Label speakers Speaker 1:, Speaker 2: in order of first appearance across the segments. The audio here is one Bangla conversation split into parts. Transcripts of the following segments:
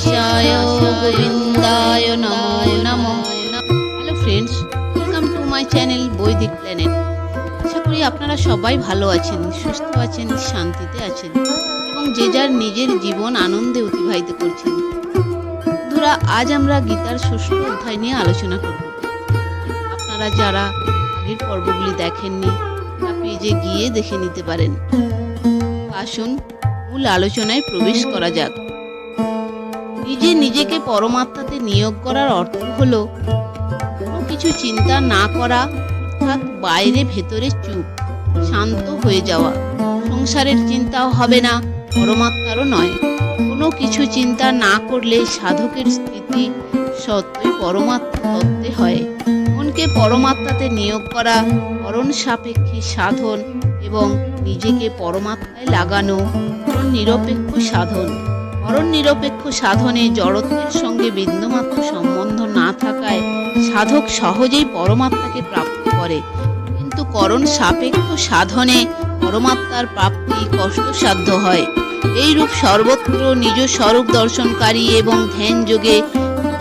Speaker 1: নাশায় গোবিন্দায় নমো নমঃ। Hello friends, welcome to my channel বৈদিক প্ল্যানেট। আশা করি আপনারা সবাই ভালো আছেন, সুস্থ আছেন, শান্তিতে আছেন এবং যে যার নিজের জীবন আনন্দে অতিবাহিত করছেন। বন্ধুরা, আজ আমরা গীতার ৬ষ্ঠ অধ্যায় নিয়ে আলোচনা করব। আপনারা যারা আগের পর্বগুলি দেখেননি তা পেজে গিয়ে দেখে নিতে পারেন। আসুন মূল আলোচনায় প্রবেশ করা যাক। নিজেকে পরমাত্মাতে নিয়োগ করার অর্থ হলো কোনো কিছু চিন্তা না করা, অর্থাৎ বাইরে ভেতরে চুপ, শান্ত হয়ে যাওয়া। সংসারের চিন্তাও হবে না, পরমাত্মারও নয়। কোনো কিছু চিন্তা না করলে সাধকের স্থিতি সত্যই পরমাত্মা তত্ত্বে হয়। মনকে পরমাত্মাতে নিয়োগ করা করণ সাপেক্ষী সাধন এবং নিজেকে পরমাত্মায় লাগানো করণ নিরপেক্ষ সাধন। করণ নিরপেক্ষ সাধনে জড়ত্বের সঙ্গে বিন্দুমাত্র সম্বন্ধ না থাকায় সাধক সহজেই পরমাত্মাকে প্রাপ্ত করে, কিন্তু করণ সাপেক্ষ সাধনে পরমাত্মার প্রাপ্তি কষ্টসাধ্য হয়। এইরূপ সর্বত্র নিজ স্বরূপ দর্শনকারী এবং ধ্যান যোগে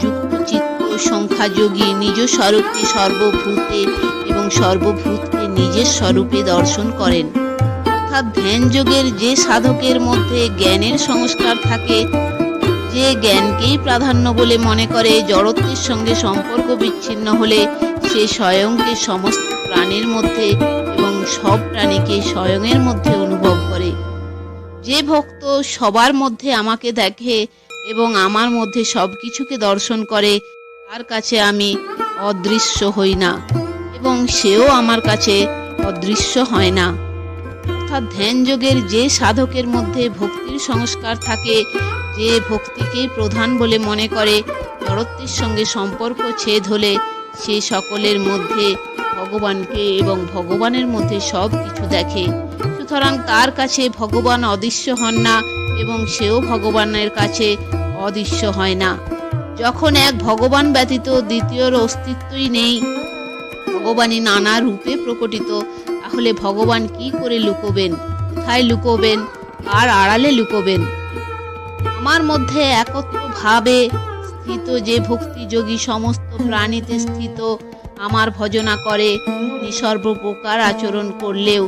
Speaker 1: যুক্ত চিত্ত সংখ্যাযোগী নিজ স্বরূপকে সর্বভূতে এবং সর্বভূতকে নিজের স্বরূপে দর্শন করেন। অর্থাৎ ধ্যান যোগের যে সাধকের মধ্যে জ্ঞানের সংস্কার থাকে, যে জ্ঞানকেই প্রাধান্য বলে মনে করে, জড়ত্বের সঙ্গে সম্পর্ক বিচ্ছিন্ন হলে সে স্বয়ংকে সমস্ত প্রাণীর মধ্যে এবং সব প্রাণীকে স্বয়ংয়ের মধ্যে অনুভব করে। যে ভক্ত সবার মধ্যে আমাকে দেখে এবং আমার মধ্যে সব কিছুকে দর্শন করে, তার কাছে আমি অদৃশ্য হই না এবং সেও আমার কাছে অদৃশ্য হয় না। অর্থাৎ ধ্যান যোগের যে সাধকের মধ্যে ভক্তির সংস্কার থাকে, যে ভক্তিকেই প্রধান বলে মনে করে, জড়ত্বের সঙ্গে সম্পর্ক ছেদ হলে সে সকলের মধ্যে ভগবানকে এবং ভগবানের মধ্যে সব কিছু দেখে। সুতরাং তার কাছে ভগবান অদৃশ্য হন না এবং সেও ভগবানের কাছে অদৃশ্য হয় না। যখন এক ভগবান ব্যতীত দ্বিতীয়র অস্তিত্বই নেই, ভগবানই নানা রূপে প্রকটিত, তাহলে ভগবান কি করে লুকোবেন, কোথায় লুকোবেন, কার আড়ালে লুকোবেন? আমার মধ্যে একত্র ভাবে স্থিত যে ভক্তিযোগী সমস্ত প্রাণীতে স্থিত আমার ভজনা করে, তিনি সর্বপ্রকার আচরণ করলেও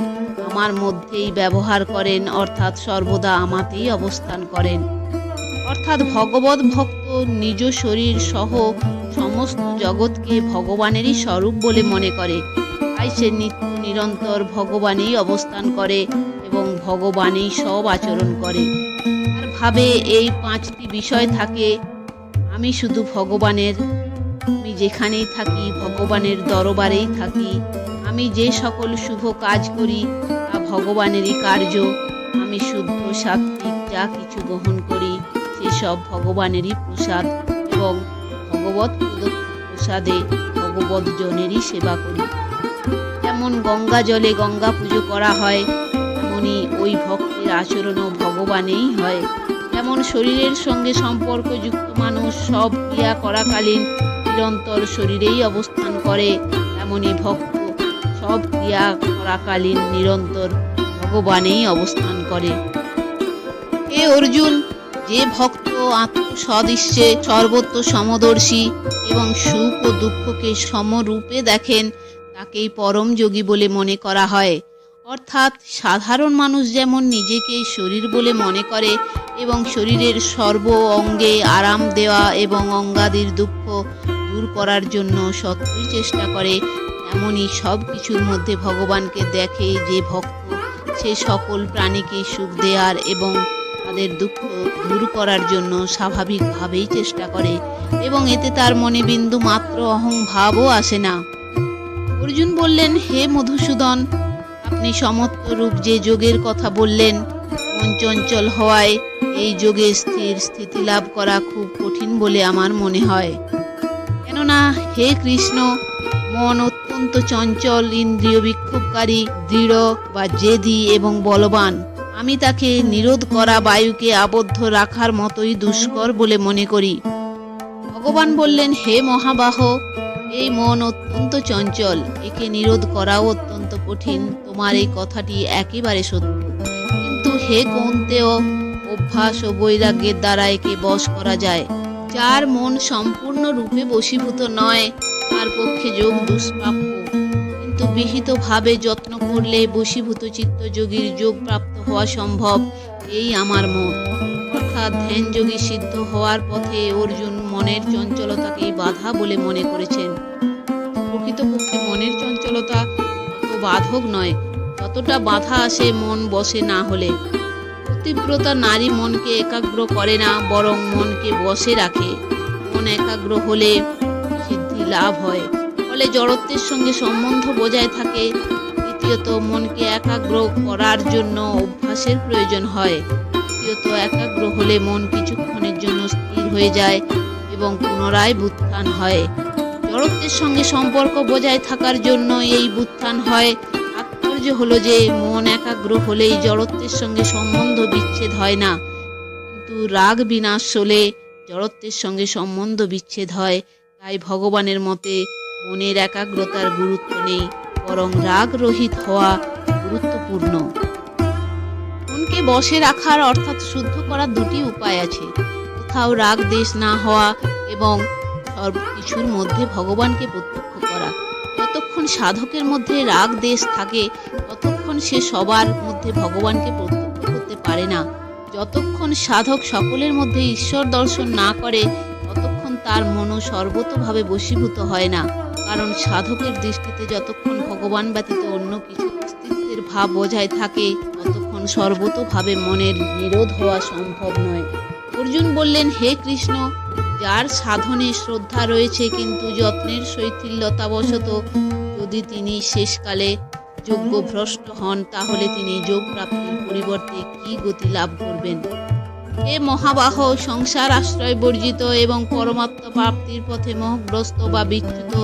Speaker 1: আমার মধ্যেই ব্যবহার করেন, অর্থাৎ সর্বদা আমাতেই অবস্থান করেন। অর্থাৎ ভগবত ভক্ত নিজ শরীর সহ সমস্ত জগৎকে ভগবানেরই স্বরূপ বলে মনে করে, তাই সে নিত্য নিরন্তর ভগবানেই অবস্থান করে এবং ভগবানেই সব আচরণ করে। আর ভাবে এই 5টি বিষয় থাকে: আমি শুধু ভগবানের, আমি যেখানেই থাকি ভগবানের দরবারেই থাকি, আমি যে সকল শুভ কাজ করি তা ভগবানেরই কার্য, আমি শুদ্ধ সাত্ত্বিক যা কিছু গ্রহণ করি সেসব ভগবানেরই প্রসাদ এবং ভগবৎ প্রদত্ত প্রসাদে ভগবৎ জনেরই সেবা করি। যেমন গঙ্গা জলে গঙ্গা পুজো করা হয়, তেমনি ওই ভক্তের আচরণও ভগবানেই হয়। যেমন শরীরের সঙ্গে সম্পর্কযুক্ত মানুষ সব ক্রিয়া করাকালীন নিরন্তর শরীরেই অবস্থান করে, তেমনি ভক্ত সব ক্রিয়া করাকালীন নিরন্তর ভগবানেই অবস্থান করে। হে অর্জুন, যে ভক্ত আত্মসদৃশ্যে সর্বত্র সমদর্শী এবং সুখ ও দুঃখকে সমরূপে দেখেন, তাকেই পরম যোগী বলে মনে করা হয়। অর্থাৎ সাধারণ মানুষ যেমন নিজেকে শরীর বলে মনে করে এবং শরীরের সর্ব অঙ্গে আরাম দেওয়া এবং অঙ্গাদির দুঃখ দূর করার জন্য সত্যই চেষ্টা করে, তেমনি সব কিছুর মধ্যে ভগবানকে দেখে যে ভক্ত, সে সকল প্রাণীকে সুখ দেওয়ার এবং তাদের দুঃখ দূর করার জন্য স্বাভাবিকভাবেই চেষ্টা করে এবং এতে তার মনে বিন্দু মাত্র অহংভাবও আসে না। অর্জুন বললেন, হে মধুসূদন, আপনি সমত্ব রূপ যে যোগের কথা বললেন, মন চঞ্চল হওয়ায় এই যোগে স্থিতি লাভ করা খুব কঠিন বলে আমার মনে হয়। কেননা হে কৃষ্ণ, মন অত্যন্ত চঞ্চল, ইন্দ্রিয় বিক্ষোভকারী, দৃঢ় বা জেদি এবং বলবান। আমি তাকে নিরোধ করা বায়ুকে আবদ্ধ রাখার মতোই দুষ্কর বলে মনে করি। ভগবান বললেন, হে মহাবাহ, এই মন অত্যন্ত চঞ্চল, একে নিরোধ করাও অত্যন্ত কঠিন। তোমার এই কথাটি একেবারে সত্য। কিন্তু হে কৌন্তেয় ও অভ্যাস ও বৈরাগ্যের দ্বারা একে বশ করা যায়। যার মন সম্পূর্ণরূপে বশীভূত নয় তার পক্ষে যোগ দুষ্প্রাপ্য, কিন্তু বিহিতভাবে যত্ন করলে বশীভূত চিত্তযোগীর যোগ প্রাপ্ত হওয়া সম্ভব। এই আমার মত। অর্থাৎ ধ্যানযোগী সিদ্ধ হওয়ার পথে অর্জুন মনের চঞ্চলতাকেই বাধা বলে মনে করেছেন। প্রকৃতপক্ষে মনের চঞ্চলতা তত বাধক নয় যতটা বাধা আসে মন বশে না হলে। পতিব্রতা নারী মনকে একাগ্র করে না, বরং মনকে বশে রাখে। মন একাগ্র হলে সিদ্ধি লাভ হয়, ফলে জড়ত্বের সঙ্গে সম্বন্ধ বজায় থাকে। দ্বিতীয়ত, মনকে একাগ্র করার জন্য অভ্যাসের প্রয়োজন হয়। তৃতীয়ত, একাগ্র হলে মন কিছুক্ষণের জন্য স্থির হয়ে যায় এবং পুনরায় বুত্থান হয়। জড়ত্বের সঙ্গে সম্পর্ক বজায় থাকার জন্য এই বুত্থান হয়। তাৎপর্য হলো যে মন একাগ্র হলেই জড়ত্বের সঙ্গে সম্বন্ধ বিচ্ছেদ হয় না, কিন্তু রাগ বিনাশ হলে জড়ত্বের সঙ্গে সম্বন্ধ বিচ্ছেদ হয়। তাই ভগবানের মতে মনের একাগ্রতার গুরুত্ব নেই, বরং রাগ রহিত হওয়া গুরুত্বপূর্ণ। মনকে বশে রাখার অর্থাৎ শুদ্ধ করার দুটি উপায় আছে। কোথাও রাগ দেশ না হওয়া এবং সবকিছুর মধ্যে ভগবানকে প্রত্যক্ষ করা। যতক্ষণ সাধকের মধ্যে রাগ দেশ থাকে ততক্ষণ সে সবার মধ্যে ভগবানকে প্রত্যক্ষ করতে পারে না। যতক্ষণ সাধক সকলের মধ্যে ঈশ্বর দর্শন না করে ততক্ষণ তার মনও সর্বতোভাবে বশীভূত হয় না। কারণ সাধকের দৃষ্টিতে যতক্ষণ ভগবান ব্যতীত অন্য কিছু অস্তিত্বের ভাব বজায় থাকে ততক্ষণ সর্বতোভাবে মনের নিরোধ হওয়া সম্ভব নয়। অর্জুন বললেন, হে কৃষ্ণ, যার সাধনে শ্রদ্ধা রয়েছে কিন্তু যত্নের শৈথিল্যতাবশত যদি তিনি শেষকালে যোগ্যভ্রষ্ট হন, তাহলে তিনি যোগ প্রাপ্তির পরিবর্তে কি গতি লাভ করবেন? হে মহাবাহ, সংসার আশ্রয় বর্জিত এবং পরমাত্মা প্রাপ্তির পথে মোহগ্রস্ত বা বিচ্যুত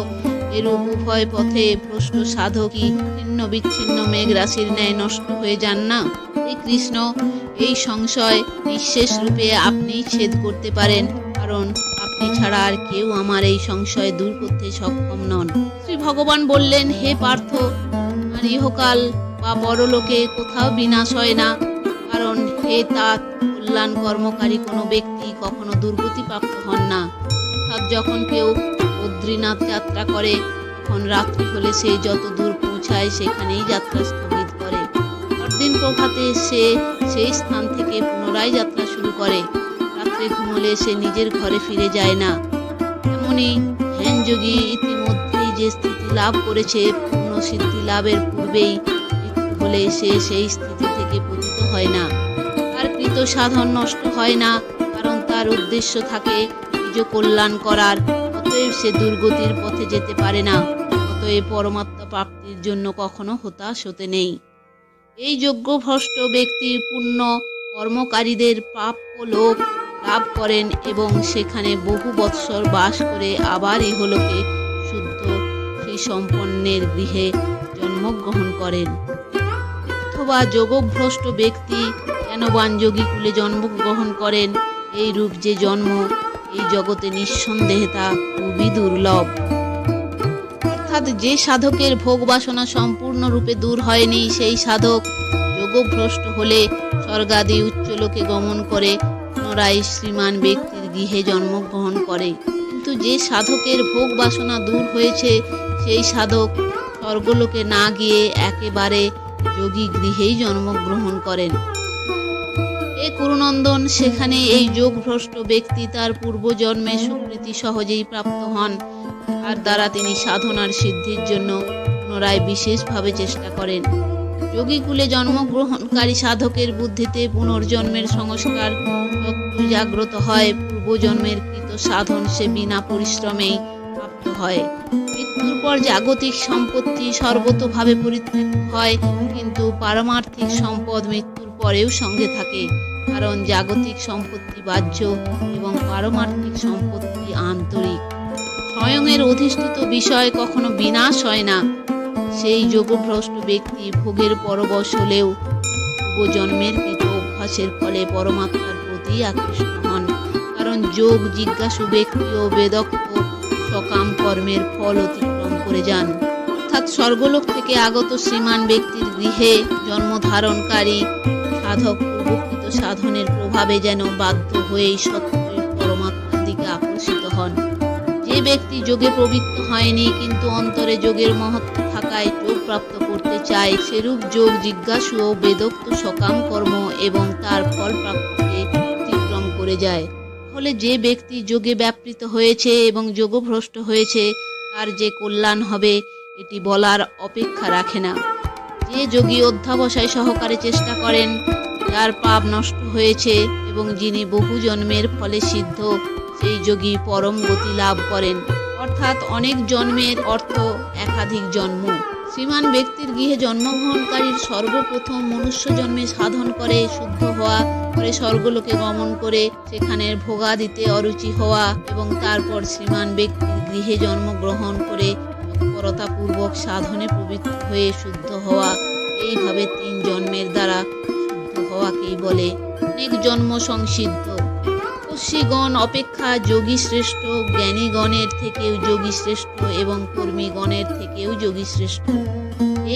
Speaker 1: এরূপ উভয় পথে ভ্রষ্ট সাধকই ছিন্ন বিচ্ছিন্ন মেঘ রাশির ন্যায় নষ্ট হয়ে যান না? হে কৃষ্ণ, এই সংশয় নিঃশেষ রূপে আপনিই ছেদ করতে পারেন, কারণ আপনি ছাড়া আর কেউ আমার এই সংশয় দূর করতে সক্ষম নন। শ্রী ভগবান বললেন, হে পার্থ, আর ইহকাল বা পরলোকে কোথাও বিনাশ হয় না, কারণ হে তাৎ কল্যাণ কর্মকারী কোনো ব্যক্তি কখনো দুর্গতি প্রাপ্ত হন না। অর্থাৎ যখন কেউ বদ্রীনাথ যাত্রা করে তখন রাত্রি হলে সে যত দূর পৌঁছায় সেখানেই যাত্রা স্থগিত করে। পরদিন প্রভাতে সে সেই স্থান থেকে পুনরায় যাত্রা শুরু করে। রাত্রে ঘুমলে সে নিজের ঘরে ফিরে যায় না। এমনই ধ্যানযোগী ইতিমধ্যেই যে স্থিতি লাভ করেছে, পূর্ণ সিদ্ধি লাভের পূর্বেই মৃত্যু হলে সে সেই স্থিতি থেকে পতিত হয় না। তার কৃত সাধন নষ্ট হয় না, কারণ তার উদ্দেশ্য থাকে নিজ কল্যাণ করার। অতএব সে দুর্গতির পথে যেতে পারে না। অতএব পরমাত্মা প্রাপ্তির জন্য কখনো হতাশ হতে নেই। এই যজ্ঞভ্রষ্ট ব্যক্তি পুণ্য কর্মকারীদের প্রাপ্য লোক লাভ করেন এবং সেখানে বহু বৎসর বাস করে আবার ইহলোকে শুদ্ধ শ্রীসম্পন্নের গৃহে জন্মগ্রহণ করেন। অথবা যোগভ্রষ্ট ব্যক্তি জ্ঞানবান যোগীকুলে জন্মগ্রহণ করেন। এই রূপ যে জন্ম এই জগতে নিঃসন্দেহে তা খুবই দুর্লভ। অর্থাৎ যে সাধকের ভোগ বাসনা সম্পূর্ণরূপে দূর হয়নি সেই সাধক যোগভ্রষ্ট হলে স্বর্গাদি উচ্চলোকে গমন করে পুনরায় শ্রীমান ব্যক্তির গৃহে জন্মগ্রহণ করে। কিন্তু যে সাধকের ভোগ বাসনা দূর হয়েছে সেই সাধক স্বর্গলোকে না গিয়ে একেবারে যোগী গৃহেই জন্মগ্রহণ করেন। এ কুরুনন্দন, সেখানে এই যোগভ্রষ্ট ব্যক্তি তার পূর্বজন্মে সুকৃতি সহজেই প্রাপ্ত হন। তার দ্বারা তিনি সাধনার সিদ্ধির জন্য পুনরায় বিশেষভাবে চেষ্টা করেন। যোগীকুলে জন্মগ্রহণকারী সাধকের বুদ্ধিতে পুনর্জন্মের সংস্কার তত্ত্ব জাগ্রত হয়। পূর্বজন্মের কৃত সাধন সে বিনা পরিশ্রমেই প্রাপ্ত হয়। মৃত্যুর পর জাগতিক সম্পত্তি সর্বতোভাবে পরিত্যক্ত হয়, কিন্তু পারমার্থিক সম্পদ মৃত্যুর পরেও সঙ্গে থাকে। কারণ জাগতিক সম্পত্তি বাহ্য এবং পারমার্থিক সম্পত্তি আন্তরিক। স্বয়ংয়ের অধিষ্ঠিত বিষয় কখনো বিনাশ হয় না। সেই যোগভ্রষ্ট ব্যক্তি ভোগের পরবশ হলেও পূর্বজন্মের কৃত অভ্যাসের ফলে পরমাত্মার প্রতি আকৃষ্ট হন। কারণ যোগ জিজ্ঞাসু ব্যক্তি ও বেদক্ত সকাম কর্মের ফল অতিক্রম করে যান। অর্থাৎ স্বর্গলোক থেকে আগত শ্রীমান ব্যক্তির গৃহে জন্মধারণকারী সাধক পূর্বকৃত সাধনের প্রভাবে যেন বাধ্য হয়েই সত্যের পরমাত্মার দিকে আকর্ষিত হন। যে ব্যক্তি যোগে প্রবৃত্ত হয়নি কিন্তু অন্তরে যোগের মহত্ব থাকায় যোগ প্রাপ্ত করতে চায়, সেরূপ যোগ জিজ্ঞাসু ও বেদোক্ত সকাম কর্ম এবং তার ফল প্রাপ্তিকে অতিক্রম করে যায়। ফলে যে ব্যক্তি যোগে ব্যাপৃত হয়েছে এবং যোগভ্রষ্ট হয়েছে তার যে কল্যাণ হবে এটি বলার অপেক্ষা রাখে না। যে যোগী অধ্যাবসায় সহকারে চেষ্টা করেন, যার পাপ নষ্ট হয়েছে এবং যিনি বহু জন্মের ফলে সিদ্ধ, সেই যোগী পরম গতি লাভ করেন। অর্থাৎ অনেক জন্মের অর্থ একাধিক জন্ম। শ্রীমান ব্যক্তির গৃহে জন্মগ্রহণকারীর সর্বপ্রথম মনুষ্য জন্মে সাধন করে শুদ্ধ হওয়া, পরে স্বর্গলোকে গমন করে সেখানের ভোগাদিতে অরুচি হওয়া এবং তারপর শ্রীমান ব্যক্তির গৃহে জন্মগ্রহণ করে তৎপরতাপূর্বক সাধনে প্রবৃত্ত হয়ে শুদ্ধ হওয়া, এইভাবে 3 জন্মের দ্বারা শুদ্ধ হওয়াকেই বলে অনেক জন্ম সংসিদ্ধ। তপস্বীগণ অপেক্ষা যোগী শ্রেষ্ঠ, জ্ঞানীগণের থেকেও যোগী শ্রেষ্ঠ এবং কর্মীগণের থেকেও যোগী শ্রেষ্ঠ,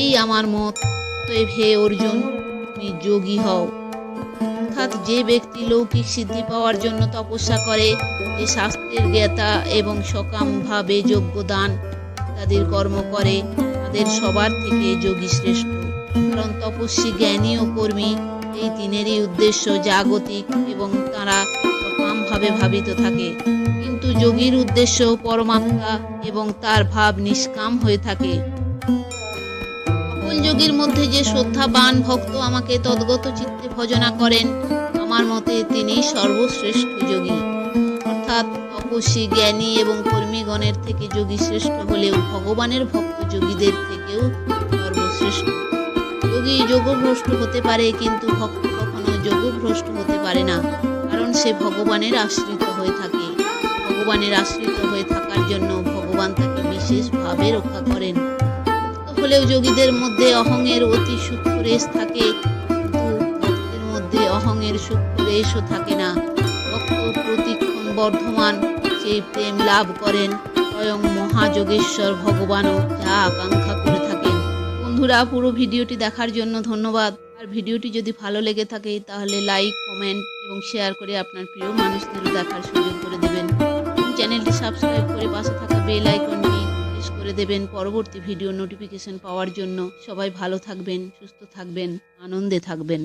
Speaker 1: এই আমার মত। অতএব হে অর্জুন, তুমি যোগী হও। অর্থাৎ যে ব্যক্তি লৌকিক সিদ্ধি পাওয়ার জন্য তপস্যা করে, যে শাস্ত্রের জ্ঞাতা এবং সকামভাবে যজ্ঞদান ইত্যাদির কর্ম করে, তাদের সবার থেকে যোগী শ্রেষ্ঠ। কারণ তপস্বী, জ্ঞানী ও কর্মী এই তিনেরই উদ্দেশ্য জাগতিক এবং তারা সকামভাবে ভাবিত থাকে, কিন্তু যোগীর উদ্দেশ্য পরমাত্মা এবং তার ভাব নিষ্কাম হয়ে থাকে। সকল যোগীর মধ্যে যে শ্রদ্ধাবান ভক্ত আমাকে তদ্গত চিত্তে ভজনা করেন, আমার মতে তিনি সর্বশ্রেষ্ঠ যোগী। অর্থাৎ তপস্বী, জ্ঞানী এবং কর্মীগণের থেকে যোগী শ্রেষ্ঠ হলেও ভগবানের ভক্ত যোগীদের থেকেও সর্বশ্রেষ্ঠ। যোগী যোগভ্রষ্ট হতে পারে কিন্তু ভক্ত কখনো যোগভ্রষ্ট হতে পারে না, কারণ সে ভগবানের আশ্রিত হয়ে থাকে। ভগবানের আশ্রিত হয়ে থাকার জন্য ভগবান তাকে বিশেষভাবে রক্ষা করেন। হলেও যোগীদের মধ্যে অহংয়ের অতি সূক্ষ্ম রেশ থাকে, কিন্তু ভক্তের মধ্যে অহংয়ের সূক্ষ্ম রেশও থাকে না। ভক্ত প্রতিক্ষণ বর্ধমান সেই প্রেম লাভ করেন, স্বয়ং মহাযোগেশ্বর ভগবানও যা আকাঙ্ক্ষা করে থাকেন। বন্ধুরা, পুরো ভিডিওটি দেখার জন্য ধন্যবাদ। আর ভিডিওটি যদি ভালো লেগে থাকে তাহলে লাইক, কমেন্ট এবং শেয়ার করে আপনার প্রিয় মানুষদেরও দেখার সুযোগ করে দেবেন। চ্যানেলটি সাবস্ক্রাইব করে পাশে থাকা বেল আইকনটি প্রেস করে দেবেন পরবর্তী ভিডিও নোটিফিকেশন পাওয়ার জন্য। সবাই ভালো থাকবেন, সুস্থ থাকবেন, আনন্দে থাকবেন।